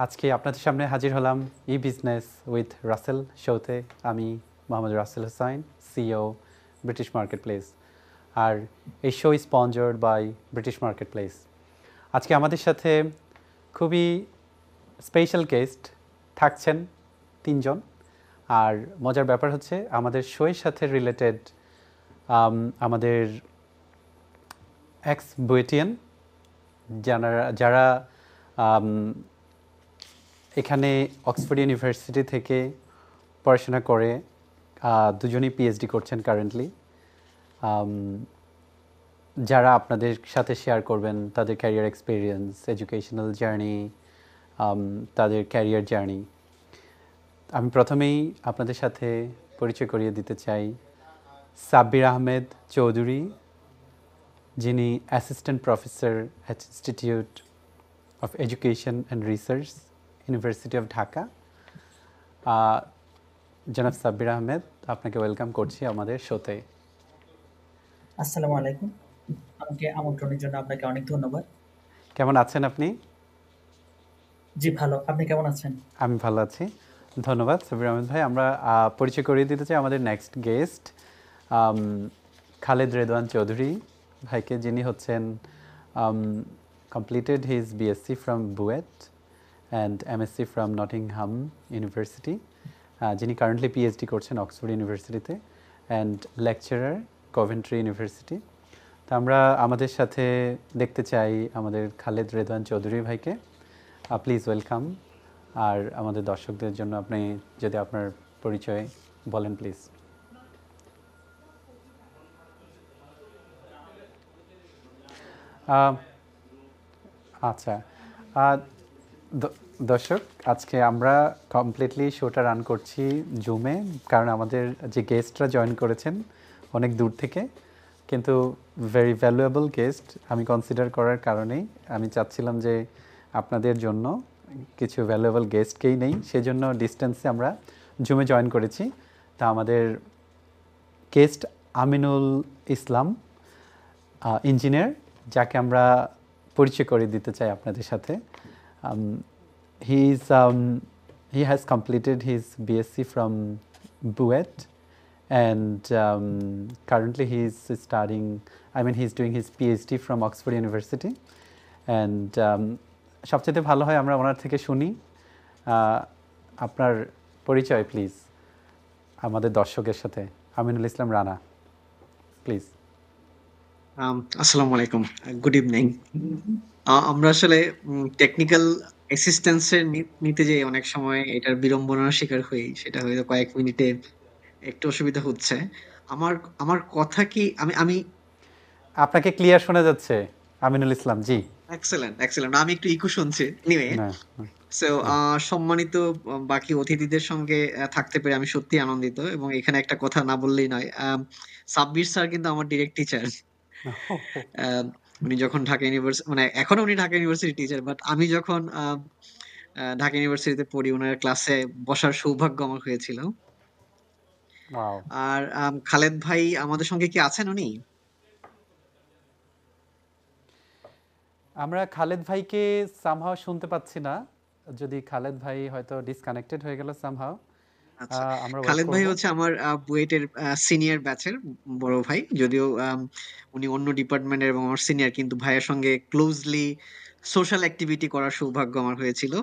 আজকে আপনাদের সামনে হাজির হলাম ই বিজনেস উইথ রাসেল শোতে। আমি Mohammad Rasel Hossain, CEO, British Market Place. আর এই show sponsored by British Market Place. আজকে আমাদের সাথে খুবই স্পেশাল গেস্ট থাকছেন তিনজন। আর মজার ব্যাপার হচ্ছে আমাদের শোয়ের সাথে রিলেটেড আমাদের এক্স বুয়েটিয়ান যারা এখানে অক্সফোর্ড ইউনিভার্সিটি থেকে পড়াশোনা করে দুজনেই পিএইচডি করছেন কারেন্টলি, যারা আপনাদের সাথে শেয়ার করবেন তাদের ক্যারিয়ার এক্সপিরিয়েন্স, এডুকেশনাল জার্নি, তাদের ক্যারিয়ার জার্নি। আমি প্রথমেই আপনাদের সাথে পরিচয় করিয়ে দিতে চাই সাব্বির আহমেদ চৌধুরী, যিনি assistant professor at institute of education and research, university of Dhaka. জনাব সাব্বির আহমেদ, আপনাকে ওয়েলকাম করছি আমাদের শোতে। আসসালামু আলাইকুম। আমাকে আমন্ত্রণের জন্য আপনাকে অনেক ধন্যবাদ। কেমন আছেন আপনি? জি ভালো। আপনি কেমন আছেন? আমি ভালো আছি, ধন্যবাদ সাব্বির আহমেদ ভাই। আমরা পরিচয় করিয়ে দিতে চাই আমাদের নেক্সট গেস্ট খালেদ রেদওয়ান চৌধুরী ভাইকে, যিনি হচ্ছেন completed his BSc from BUET and MSc from Nottingham university, যিনি কারেন্টলি পিএইচডি করছেন অক্সফোর্ড ইউনিভার্সিটিতে অ্যান্ড লেকচারার কভেন্ট্রি ইউনিভার্সিটি। তো আমরা আমাদের সাথে দেখতে চাই আমাদের খালেদ রেদওয়ান চৌধুরী ভাইকে। Please welcome. আর আমাদের দর্শকদের জন্য আপনি যদি আপনার পরিচয় বলেন প্লিজ। আচ্ছা, দর্শক, আজকে আমরা কমপ্লিটলি শোটা রান করছি জুমে, কারণ আমাদের যে গেস্টরা জয়েন করেছেন অনেক দূর থেকে, কিন্তু ভেরি ভ্যালুয়েবল গেস্ট আমি কনসিডার করার কারণেই আমি চাচ্ছিলাম যে আপনাদের জন্য কিছু ভ্যালুয়েবল গেস্টকেই নেই, সেজন্য ডিস্টেন্সে আমরা জুমে জয়েন করেছি। তা আমাদের গেস্ট আমিনুল ইসলাম, ইঞ্জিনিয়ার, যাকে আমরা পরিচয় করে দিতে চাই আপনাদের সাথে। He has completed his BSc from BUET, and currently he's doing his PhD from Oxford University. And সবচেয়ে ভালো হয় আমরা ওনার থেকে শুনি। আপনার পরিচয় প্লিজ আমাদের দর্শকের সাথে। আমিনুল ইসলাম রানা, প্লিজ। আসসালামু আলাইকুম, গুড ইভিনিং। আমরা আসলে টেকনিক্যাল অ্যাসিস্ট্যান্সের নিতে যে অনেক সময় এটার বিড়ম্বনার শিকার হই, সেটা হয়তো কয়েক মিনিটে একটু অসুবিধা হচ্ছে। আমার আমার কথা কি আমি আমি আপনাকে ক্লিয়ার শোনা যাচ্ছে আমিনুল ইসলাম জি। এক্সেলেন্ট এক্সেলেন্ট, আমি একটু ইকো শুনছি। এনিওয়ে, না, সো সম্মানিত বাকি অতিথিদের সঙ্গে থাকতে পেরে আমি সত্যি আনন্দিত, এবং এখানে একটা কথা না বললেই নয়। সাব্বির স্যার কিন্তু আমার ডিরেক্ট টিচার। উনি যখন ঢাকা ইউনিভার্সিটি, মানে এখনো উনি ঢাকা ইউনিভার্সিটি টিচার, বাট আমি যখন ঢাকা ইউনিভার্সিটিতে পড়ি ওনার ক্লাসে বসার সৌভাগ্য আমার হয়েছিল। ওয়াও। আর খালেদ ভাই আমাদের সঙ্গে কি আছেন উনি? আমরা খালেদ ভাইকে সামহাও শুনতে পাচ্ছি না, যদি খালেদ ভাই হয়তো ডিসকানেক্টেড হয়ে গেল সামহাও। আচ্ছা, আমরা ওয়েট খালেদ ভাই করব। হচ্ছে আমার বুয়েটের সিনিয়র ব্যাচের বড় ভাই, যদিও উনি অন্য ডিপার্টমেন্টের এবং আমার সিনিয়র, কিন্তু ভাইয়ের সঙ্গে ক্লোজলি সোশ্যাল অ্যাক্টিভিটি করার সৌভাগ্য আমার হয়েছিল।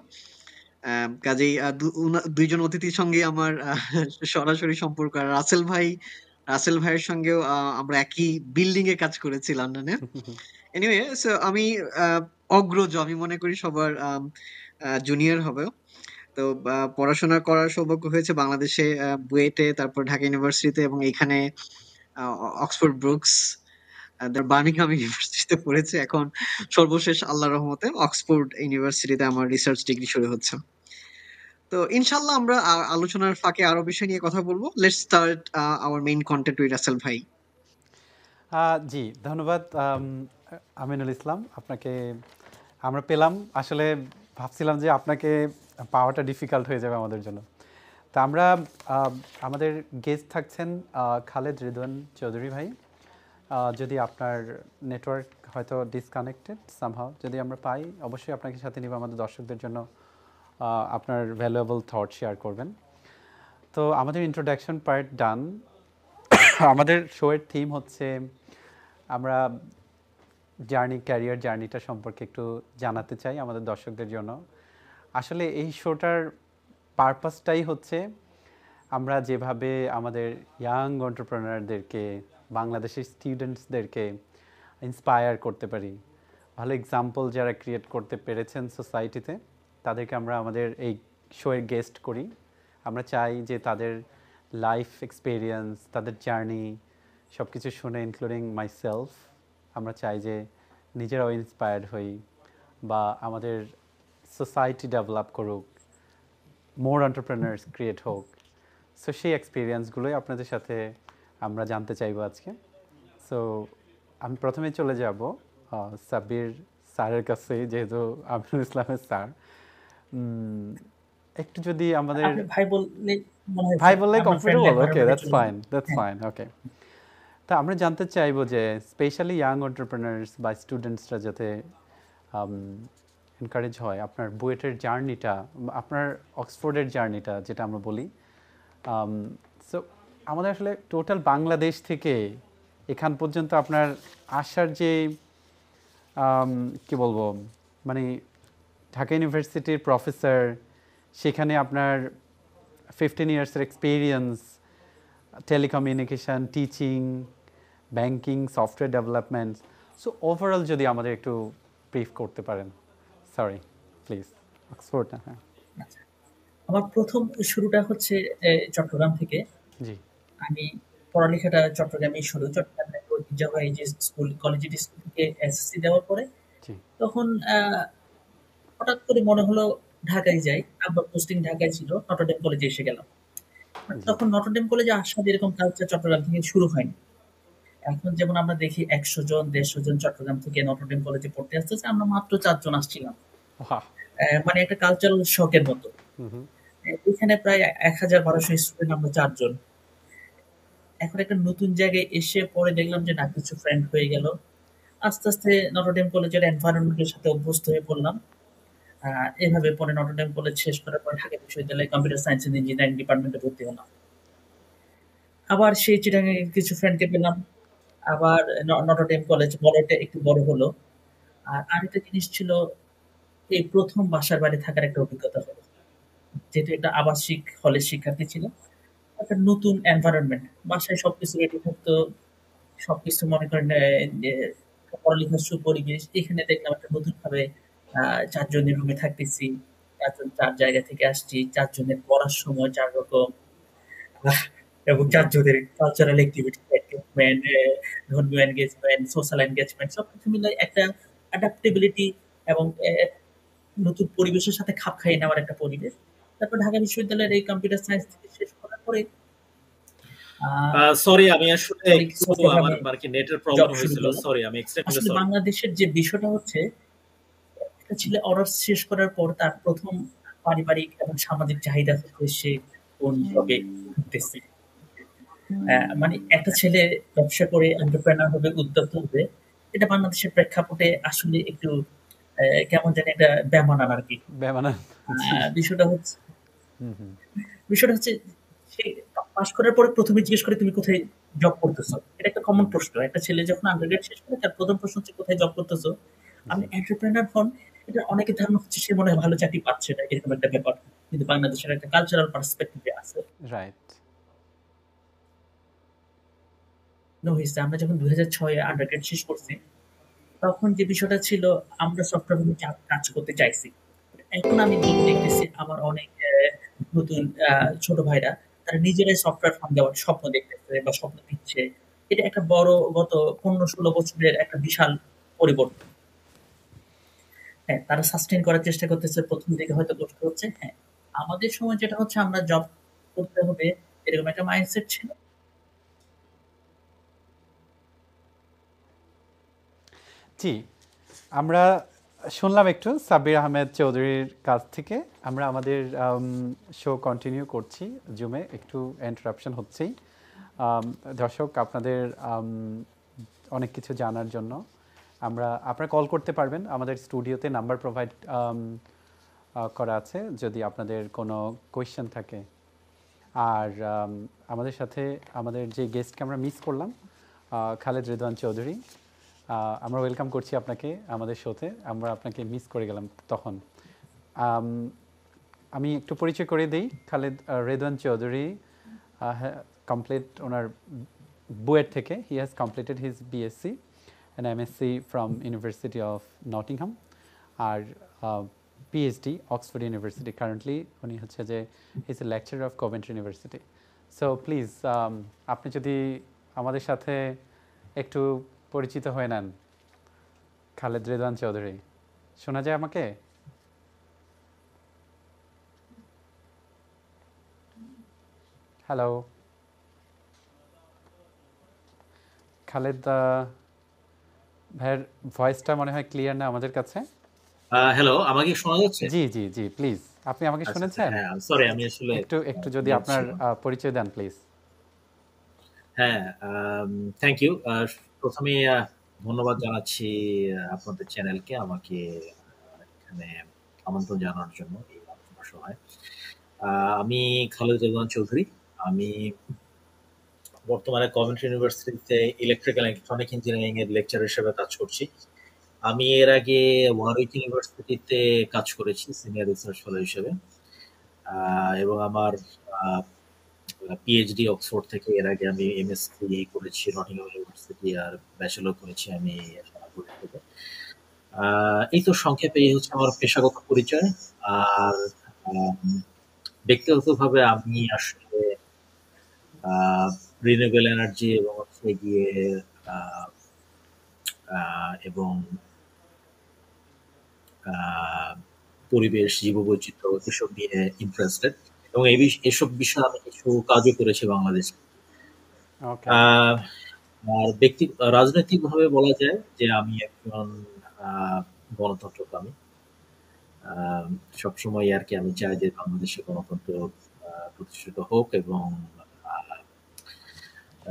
কাজেই দুইজন অতিথির সঙ্গে আমার সরাসরি সম্পর্ক। আর রাসেল ভাইয়ের সঙ্গেও আমরা একই বিল্ডিং এ কাজ করেছি লন্ডনে। এনিওয়ে, সো আমি অগ্রজ, আমি মনে করি সবার জুনিয়র হবে। তো পড়াশোনা করার সৌভাগ্য হয়েছে বাংলাদেশে, বুয়েটে, তারপর ঢাকা ইউনিভার্সিটিতে, এবং এখানে অক্সফোর্ড ব্রুকস, বার্মিংহাম ইউনিভার্সিটিতে পড়েছে। এখন সর্বশেষ আল্লাহর রহমতে অক্সফোর্ড ইউনিভার্সিটিতে আমার রিসার্চ ডিগ্রি শুরু হচ্ছে। তো ইনশাল্লাহ আমরা আলোচনার ফাঁকে আরো বিষয় নিয়ে কথা বলবো। Let's start our main content with Rasel ভাই। জি, ধন্যবাদ আমিনুল ইসলাম আপনাকে। আমরা পেলাম, আসলে ভাবছিলাম যে আপনাকে পাওয়াটা ডিফিকাল্ট হয়ে যাবে আমাদের জন্য। তা আমরা আমাদের গেস্ট থাকছেন খালেদ রেদওয়ান চৌধুরী ভাই। যদি আপনার নেটওয়ার্ক হয়তো ডিসকানেক্টেড সামহাও, যদি আমরা পাই অবশ্যই আপনাকে সাথে নিব আমাদের দর্শকদের জন্য আপনার ভ্যালুয়েবল থট শেয়ার করবেন। তো আমাদের ইন্ট্রোডাকশন পার্ট ডান। আমাদের শোয়ের থিম হচ্ছে আমরা ক্যারিয়ার জার্নিটা সম্পর্কে একটু জানাতে চাই আমাদের দর্শকদের জন্য। আসলে এই শোটার পারপাসটাই হচ্ছে আমরা যেভাবে আমাদের ইয়াং এন্টারপ্রেনারদেরকে, বাংলাদেশের স্টুডেন্টসদেরকে ইন্সপায়ার করতে পারি, ভালো এক্সাম্পল যারা ক্রিয়েট করতে পেরেছেন সোসাইটিতে, তাদেরকে আমরা আমাদের এই শোয়ে গেস্ট করি। আমরা চাই যে তাদের লাইফ এক্সপিরিয়েন্স, তাদের জার্নি সব কিছু শুনে, ইনক্লুডিং মাইসেলফ, আমরা চাই যে নিজেরাও ইন্সপায়ার্ড হই বা আমাদের সোসাইটি ডেভেলপ করুক, মোর এন্টারপ্রেনার্স ক্রিয়েট হোক। সো সেই এক্সপিরিয়েন্সগুলোই আপনাদের সাথে আমরা জানতে চাইবো আজকে। সো আমি প্রথমে চলে যাব সাব্বির স্যারের কাছে, যেহেতু আমিনুল ইসলামের স্যার। একটু যদি আমাদের আপনি ভাই বললে মনে হয় ভাই বললে আমরা কমফোর্টেবল, friendly ওকে, environment-এ দ্যাটস চলে ফাইন, যাই। দ্যাটস হ্যাঁ, ফাইন, ওকে। তা আমরা জানতে চাইবো যে স্পেশালি ইয়াং এন্টারপ্রেনার্স বা স্টুডেন্টসরা যাতে এনকারেজ হয় আপনার বুয়েটের জার্নিটা, আপনার অক্সফোর্ডের জার্নিটা যেটা আমরা বলি। সো আমাদের আসলে টোটাল বাংলাদেশ থেকে এখান পর্যন্ত আপনার আসার যে কি বলবো, মানে ঢাকা ইউনিভার্সিটির প্রফেসর, সেখানে আপনার 15 ইয়ার্সের experience, telecommunication, teaching, banking, software development. So overall যদি আমাদের একটু ব্রিফ করতে পারেন। Sorry, please. অক্সফোর্ড না? হ্যাঁ, আচ্ছা। আমার প্রথম শুরুটা হচ্ছে চট্টগ্রাম থেকে। জি আমি পড়ালেখাটা চট্টগ্রামেই শুরু। চট্টগ্রামের ঐতিহ্যবাহী যে স্কুল, কলেজিয়েট স্কুল থেকে এসএসসি দেওয়ার পরে জি তখন হঠাৎ করে মনে হলো ঢাকায় যাই। আব্বার পোস্টিং ঢাকায় ছিল। নটরডেম কলেজে এসে গেলাম। জি তখন নটরডেম কলেজে আসার এরকম কালচার চট্টগ্রাম থেকে শুরু হয়নি। এখন যেমন আমরা দেখি ১০০ জন ১৫০ জন চট্টগ্রাম থেকে নটরডেম কলেজে পড়তে আসতেছে, আমরা মাত্র ৪ জন আসছিলাম। বাহ, মানে একটা কালচারাল শকের মতো। হুম, এখানে প্রায় ১,১২০০ স্টুডেন্ট, আমরা ৪ জন। এখন একটা নতুন জায়গায় এসে পরে দেখলাম যে না, কিছু ফ্রেন্ড হয়ে গেল। আস্তে, আস্তে নটরডেম কলেজের এনভায়রনমেন্ট এর সাথে অভ্যস্ত হয়ে পড়লাম। এভাবে পরে নটরডেম কলেজ শেষ করার পর ঢাকা বিশ্ববিদ্যালয়ে কম্পিউটার সায়েন্স এন্ড ইঞ্জিনিয়ারিং ডিপার্টমেন্টে ভর্তি হলাম। আবার সেই চিটাগাং এর কিছু ফ্রেন্ডকে পেলাম। আবার নটরডেম কলেজ বড়টা একটু বড় হলো। আর আরেকটা জিনিস ছিল, এই ১ম বাসার বাইরে থাকার একটা অভিজ্ঞতা হলো। যেহেতু একটা আবাসিক হলের শিক্ষার্থী ছিলাম। একটা নতুন এনভায়রনমেন্ট। বাসায় সবকিছু রেডি থাকতো। সবকিছু মনে করেন যে পড়ালেখার সুপরিবেশ। এখানে দেখলাম একটা নতুনভাবে ৪ জনের রুমে থাকতেছি। ৪ জন ৪ জায়গা থেকে আসছি। ৪ জনের পড়ার সময় ৪ রকম। আহ এবং ৪ জনের কালচারাল এক্টিভিটি, এনগেজমেন্ট, ধর্মীয় এনগেজমেন্ট, সোশ্যাল এনগেজমেন্ট সবকিছু মিলে একটা অ্যাডাপ্টেবিলিটি এবং নতুন পরিবেশের সাথে খাপ খাইয়ে নেওয়ার একটা পরিবেশ। তারপর ঢাকা বিশ্ববিদ্যালয়ের এই কম্পিউটার সায়েন্স থেকে শেষ করার পরে আ সরি, আমি আসলে অনেক একটু আমার চট্টগ্রামে আর কি নেটের জব প্রবলেম শুরু হয়েছিল। করলাম। সরি, আমি এক্সট্রিমলি আসলে সরি। বাংলাদেশের যে বিষয়টা হচ্ছে, একটা ছেলে অনার্স শেষ করার পর তার ১ম পারিবারিক এবং সামাজিক চাহিদা হচ্ছে সে কোন জবে ঢুকতেছে। মানে একটা ছেলে ব্যবসা করে এন্টারপ্রেনার হবে, উদ্যোক্তা হবে। এটা বাংলাদেশের প্রেক্ষাপটে আসলে একটু কেমন জানি একটা বেমানান আরকি। বেমানান। জি, বিষয়টা হচ্ছে হুম হুম, বিষয়টা হচ্ছে সে পাস করার পরে ১ম এ জিজ্ঞেস করে, "তুমি কোথায় জব করতেছো?" এটা একটা কমন হুম, প্রশ্ন। একটা ছেলে যখন আন্ডারগ্রেড শেষ করে তার ১ম প্রশ্ন হচ্ছে, "কোথায় জব করতেছো?" আপনি জি এন্টারপ্রেনার হন, এটা অনেকের ধারণা হচ্ছে সে মনে হয় ভালো চাকরি পাচ্ছে না, এরকম একটা ব্যাপার। কিন্তু বাংলাদেশের একটা কালচারাল পার্সপেক্টিভ এ আছে। রাইট, হইছে আমরা যখন ২০০৬ এ আন্ডারগ্রেড শেষ করছি, তখন যে বিষয়টা ছিল, আমরা সফটওয়্যার নিয়ে কাজ করতে চাইছি। এখন আমি দেখতেছি আমার অনেক নতুন ছোট ভাইরা তারা নিজেরাই সফটওয়্যার ফার্ম দেওয়ার স্বপ্ন দেখতেছে বা স্বপ্ন দিচ্ছে। এটা একটা বড় গত ১৫-১৬ বছরের একটা বিশাল পরিবর্তন। হ্যাঁ, তারা সাস্টেইন করার চেষ্টা করতেছে। ১ম দিকে হয়তো কষ্ট হচ্ছে। হ্যাঁ, আমাদের সময় যেটা হচ্ছে আমরা জব করতে হবে এরকম একটা মাইন্ডসেট ছিল। জি। আমরা শুনলাম একটু সাব্বির আহমেদ চৌধুরীর কাছ থেকে। আমরা আমাদের শো কন্টিনিউ করছি জুমে, একটু ইন্টারাপশন হচ্ছেই। দর্শক, আপনাদের অনেক কিছু জানার জন্য আপনারা কল করতে পারবেন। আমাদের স্টুডিওতে নাম্বার প্রোভাইড করা আছে যদি আপনাদের কোনো কোয়েশ্চেন থাকে। আর আমাদের সাথে আমাদের যে গেস্টকে আমরা মিস করলাম, খালেদ রেদওয়ান চৌধুরী, আমরা ওয়েলকাম করছি আপনাকে আমাদের শোতে। আমরা আপনাকে মিস করে গেলাম তখন। আমি একটু পরিচয় করে দিই। খালেদ রেদওয়ান চৌধুরী কমপ্লিট ওনার বুয়েট থেকে he has completed his BSc and MSc from university of Nottingham, আর পিএইচডি অক্সফোর্ড ইউনিভার্সিটি। কারেন্টলি উনি হচ্ছে যে is a lecturer of Coventry university. So please আপনি যদি আমাদের সাথে একটু পরিচিত হয়ে নেন। খালেদ রেদওয়ান চৌধুরী, শোনা যায় আমাকে? হ্যালো খালেদ ভাইয়ের ভয়েসটা মনে হয় ক্লিয়ার না আমাদের কাছে। হ্যালো, আমাকে শোনা যাচ্ছে? জি জি জি, প্লিজ আপনি আমাকে আচ্ছা, শুনেছেন? হ্যাঁ, সরি আমি আসলে একটু যদি নেট আপনার ছিল। পরিচয় দেন প্লিজ। হ্যাঁ, থ্যাংক ইউ। প্রথমে ধন্যবাদ জানাচ্ছি আপনাদের চ্যানেলকে আমাকে এখানে আমন্ত্রণ জানানোর জন্য এই আলোচনা সভায়। আমি খালেদ রেদওয়ান চৌধুরী। আমি বর্তমানে কভেন্ট্রি ইউনিভার্সিটিতে ইলেকট্রিক্যাল ইলেকট্রনিক ইঞ্জিনিয়ারিং এর লেকচারার হিসেবে কাজ করছি। আমি এর আগে ওয়ারউইক ইউনিভার্সিটিতে কাজ করেছি সিনিয়র রিসার্চ ফেলো হিসেবে, এবং আমার পিএইচডি অক্সফোর্ড থেকে এর আগে আমি এমএসসি করেছি নটিংহাম ইউনিভার্সিটি, আর ব্যাচেলর করেছি আমি সোনারপুর থেকে। এই তো সংক্ষেপে এই হচ্ছে আমার পেশাগত পরিচয়। আর ব্যক্তিগতভাবে আমি আসলে রিনিউয়েবল এনার্জি এবং হচ্ছে গিয়ে আহ, এবং আহ, পরিবেশ, জীববৈচিত্র্য এসব নিয়ে ইন্টারেস্টেড, এবং এসব বিষয়ে আমি কিছু কাজও করেছি বাংলাদেশে। ওকে। আহ, আর রাজনৈতিকভাবে বলা যায় যে আমি একজন আহ, গণতন্ত্রকামী। আহ, সবসময় আর কি আমি চাই যে বাংলাদেশে গণতন্ত্র প্রতিষ্ঠিত হোক, এবং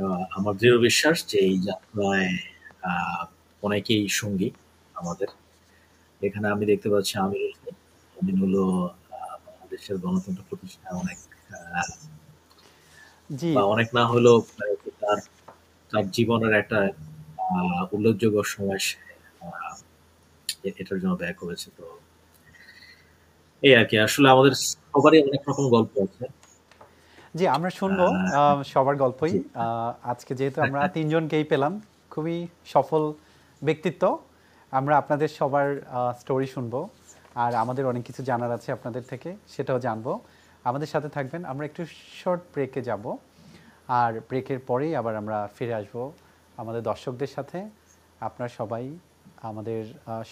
আহ, আমার দৃঢ় বিশ্বাস যে এই যাত্রায় আহ, অনেকেই সঙ্গী আমাদের। এখানে আমি দেখতে পাচ্ছি আমির হলো বাংলাদেশের গণতন্ত্র প্রতিষ্ঠায় অনেক আহ, জি বা অনেক না হলেও তার তার জীবনের একটা উল্লেখযোগ্য সময় সে আহ, এটার জন্য ব্যয় করেছে। তো এই আর কি, আসলে আমাদের সবারই অনেক রকম গল্প আছে। জি, আমরা শুনবো সবার গল্পই। জি। আজকে যেহেতু আমরা তিনজনকেই পেলাম, খুবই সফল ব্যক্তিত্ব, আমরা আপনাদের সবার স্টোরি শুনবো। আর আমাদের অনেক কিছু জানার আছে আপনাদের থেকে, সেটাও জানবো। আমাদের সাথে থাকবেন। আমরা একটু শর্ট ব্রেকে যাব, আর ব্রেকের পরেই আবার আমরা ফিরে আসব আমাদের দর্শকদের সাথে। আপনারা সবাই আমাদের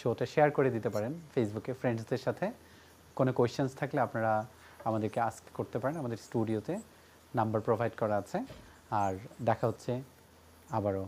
শোটা শেয়ার করে দিতে পারেন ফেসবুকে ফ্রেন্ডসদের সাথে। কোনো কোয়েশ্চেন্স থাকলে আপনারা আমাদেরকে আস্ক করতে পারেন, আমাদের স্টুডিওতে নাম্বার প্রোভাইড করা আছে। আর দেখা হচ্ছে আবারও।